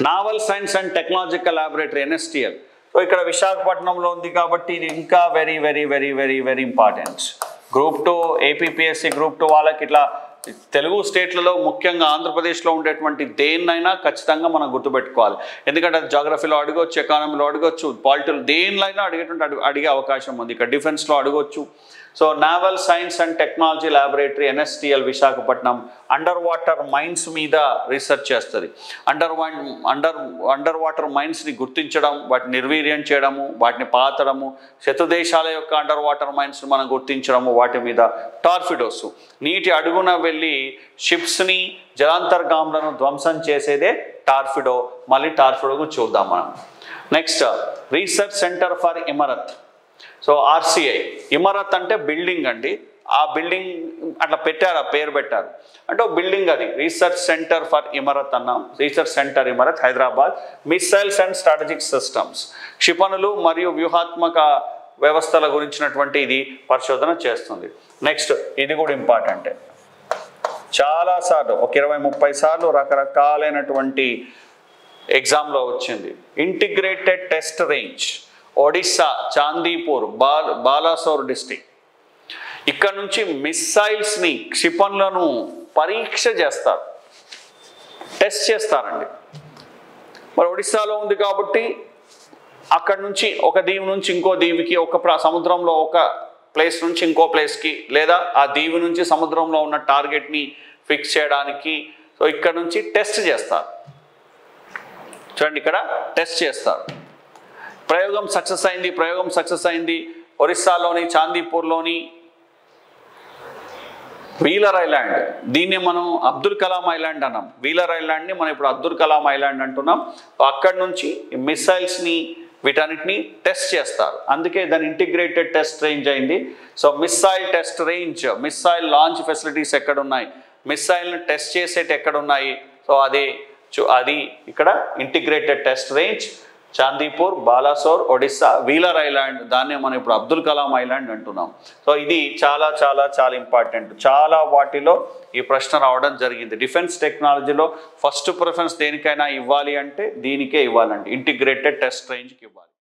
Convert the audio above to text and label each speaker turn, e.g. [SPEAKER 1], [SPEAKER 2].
[SPEAKER 1] Naval science and technological laboratory NSTL. So ఇక్కడ విశాఖపట్నంలో ఉంది కాబట్టి ఇది ఇంకా very very very very very important. Group 2 APPSC group 2 వాళ్ళకి ఇట్లా తెలుగు స్టేట్లలో ముఖ్యంగా ఆంధ్రప్రదేశ్లో ఉండేటువంటి దేన్నైనా ఖచ్చితంగా మనం గుర్తుపెట్టుకోవాలి. ఎందుకంటే జాగ్రఫీలో అడగొచ్చు, ఎకానమీలో అడగొచ్చు, పాలిటికల్ దేనిలో అడిగే అవకాశం ఉంది. ఇక్కడ డిఫెన్స్లో అడగొచ్చు. So naval science and technology laboratory NSTL Visakhapatnam under water mines మీద రీసెర్చ్ చేస్తుంది. అండర్ వాటర్ మైన్స్ని గుర్తించడం, వాటిని నిర్వీర్యం చేయడము, వాటిని పాతడము, శత్రు దేశాల యొక్క అండర్ వాటర్ మైన్స్ని మనం గుర్తించడము, వాటి మీద టార్ఫిడోస్ నీటి అడుగున వెళ్ళి షిప్స్ని జలాంతర్గాములను ధ్వంసం చేసేదే టార్ఫిడో. మళ్ళీ టార్ఫిడోకు చూద్దాం మనం. Next research centre for Imarat. So RCI Imarat అంటే బిల్డింగ్ అండి. ఆ బిల్డింగ్ అట్లా పెట్టారు, ఆ పేరు పెట్టారు అంటే ఒక బిల్డింగ్ అది. రీసెర్చ్ సెంటర్ ఫర్ ఇమరత్ అన్నాం. Research centre Imarat Hyderabad. Missiles and strategic systems, క్షిపణులు మరియు వ్యూహాత్మక వ్యవస్థల గురించినటువంటి ఇది పరిశోధన చేస్తుంది. నెక్స్ట్ ఇది కూడా ఇంపార్టెంటే, చాలాసార్లు ఒక 20-30 సార్లు రకరకాలైనటువంటి ఎగ్జామ్లో వచ్చింది. Integrated test range Odisha Chandipur Balasore district. ఇక్కడ నుంచి మిస్సైల్స్ని క్షిపణులను పరీక్ష చేస్తారు, టెస్ట్ చేస్తారండి. మరి ఒడిస్సాలో ఉంది కాబట్టి అక్కడ నుంచి ఒక దీవి నుంచి ఇంకో దీవికి, ఒక సముద్రంలో ఒక ప్లేస్ నుంచి ఇంకో ప్లేస్కి, లేదా ఆ దీవి నుంచి సముద్రంలో ఉన్న టార్గెట్ని ఫిక్స్ చేయడానికి సో ఇక్కడ నుంచి టెస్ట్ చేస్తారు. చూడండి ఇక్కడ టెస్ట్ చేస్తారు. ప్రయోగం సక్సెస్ అయింది. ఒరిస్సాలోని చాందీపూర్లోని వీలర్ ఐలాండ్, దీన్ని మనం అబ్దుల్ కలాం ఐలాండ్ అన్నాం. వీలర్ ఐలాండ్ని మనం ఇప్పుడు అబ్దుల్ కలాం ఐలాండ్ అంటున్నాం. అక్కడి నుంచి మిసైల్స్ని వీటన్నిటిని టెస్ట్ చేస్తారు. అందుకే దాని ఇంటిగ్రేటెడ్ టెస్ట్ రేంజ్ అయింది. So missile test range, missile launch facilities ఎక్కడున్నాయి, మిస్సైల్ని టెస్ట్ చేసేటి ఎక్కడున్నాయి, సో అది ఇక్కడ integrated test range Chandipur, Balasore, Odisha, wheeler island, దాన్నే మనం ఇప్పుడు అబ్దుల్ కలాం ఐలాండ్ అంటున్నాం. సో ఇది చాలా చాలా చాలా ఇంపార్టెంట్. చాలా వాటిలో ఈ ప్రశ్న రావడం జరిగింది. డిఫెన్స్ టెక్నాలజీలో ఫస్ట్ ప్రిఫరెన్స్ దేనికైనా ఇవ్వాలి అంటే దీనికే ఇవ్వాలండి, ఇంటిగ్రేటెడ్ టెస్ట్ రేంజ్కి ఇవ్వాలి.